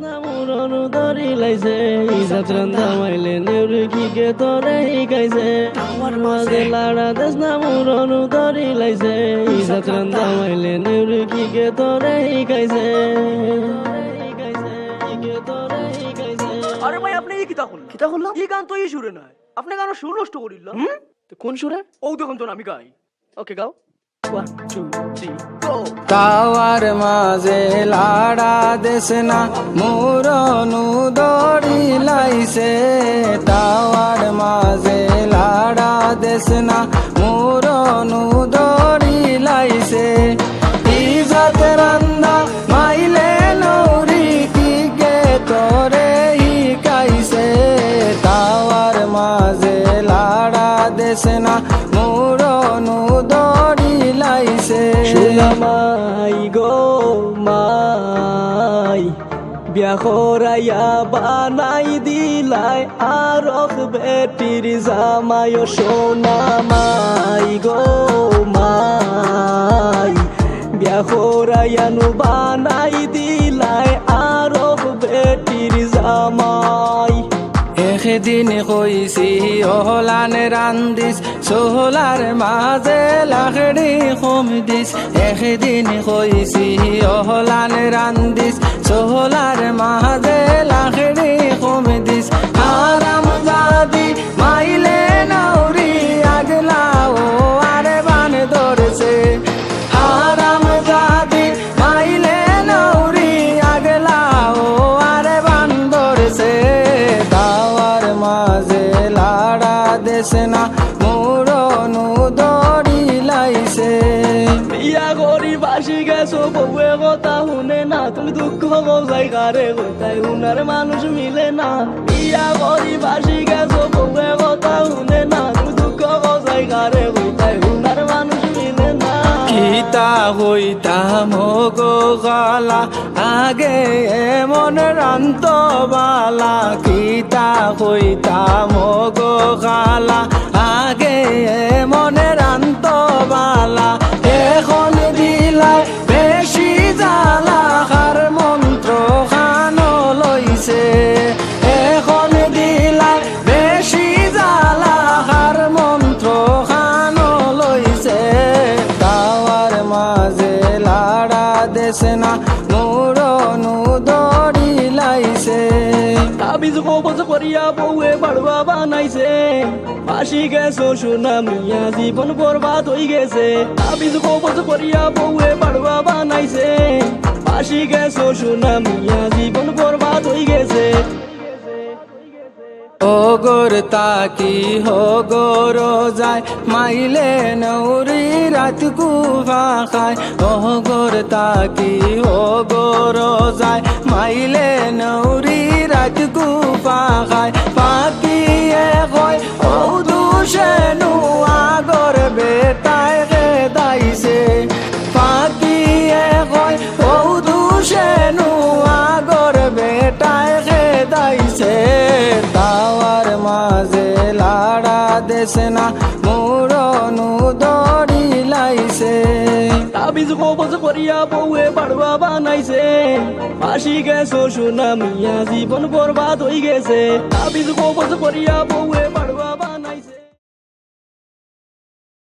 মুরনু ধরি লাইছে ইজাত রান্দা মাইলে নেউরি কিকে তোরে হিকাইছে আমার মাঝে লাড়া দেশ না মুরনু ধরি লাইছে ইজাত রান্দা মাইলে নেউরি কিকে তোরে হিকাইছে। আরে ভাই আপনি এই কিতা করলাম এই গান তো এই সুরে নয়, আপনি গান সুর নষ্ট করিল। কোন সুরে? ও দেখুন তো আমি গাই। ওকে গাও, 1 2 3 গো। তাওয়ার মাঝে লাড়া দেশ না মুরনু দড়ি লাইছে, তাওয়ার মাঝে লাড়া দেশ না মুরনু দড়ি লাইছে, ইজাত রান্দা মাইলে নৌরি কিকে তোরে হিকাইছে, তাওয়ার মাঝে লাড়া দেশ না মুরনু দড়ি লাইছে। মাই গো মাই বিয়া করাইয়া বানাই দিলাই আরক বেটির জামায় সোনা মাই গো মাই বিয়া করাইয়া নু বানাই দিলাই আরক বেটির জামাই। একদিন কইছি ওহলান রান্দিস সোহলার মাঝে লাখড়ি কম দিস, একদিন কইছি ওহলান রান্দিস সোহলার মাঝে লাখড়ি কম দিস, আরাম জাদি মাইলে নৌরি আগলা ও আরে বান ধরছে, আরাম জাদি মাইলে নৌরি আগলা ও আরে বান ধরছে, তাওয়ার মাঝে লাড়া দেশ না মুরনু দড়ি লাইছে। বিয়া করি বাসি গেছো বউয়ে কথা শুনে না, তুমি দুঃখ বোঝাই কারে কোথায় উনার মানুষ মিলে না। বিয়া করি বাসি গেছো বউয়ে কথা শুনে না, তুমি দুঃখ বোঝাই কারে কোথায় উনার মানুষ মিলে না। কিতা হইতাম গো গালা আগে এমন রান্ত বালা, কিতা হইতাম গো গালা আগে এমন রান্ত বালা, এখন দিলাই বেশি জ্বালা খার মন্ত্র খান লইছে, এখন দিলাই বেশি জ্বালা খার মন্ত্র খান লইছে, তাওয়ার মাঝে লাড়া দেশ না মুরনু দড়ি লাইছে। তাবিজ কবজ করিয়া বউয়ে বাড়বা বানাইছে, ফাঁসি গেছো সোনা মিয়া জীবন বরবাদ হয়ে গেছে। তাবিজ কবজ করিয়া বউয়ে বাড়বা বানাইছে, ফাঁসি গেছো সোনা মিয়া জীবন বরবাদ হয়ে গেছে। ওগর তাকি হগর যায় মাইলে নৌরি রাত কুফা খায়, ওগর তাকি হগর যায় মাইলে নৌরি রাত কুফা খায়, পাকিয়ে কয় ও দুশেনু আগর বেটায় গে দাইছে, পাকিয়ে কয় ও দুশেনু আগর বেটায় গে দাইছে, তাওয়ার মাঝে লাড়া দেশ না মুরনু দড়ি লাইছে। তাবিজ কবজ করিয়া বউয়ে বাড়বা বানাইছে, ফাঁসি গেছো সোনা মিয়া জীবন বরবাদ হয়ে গেছে। তাবিজ কবজ করিয়া বউয়ে বাড়বা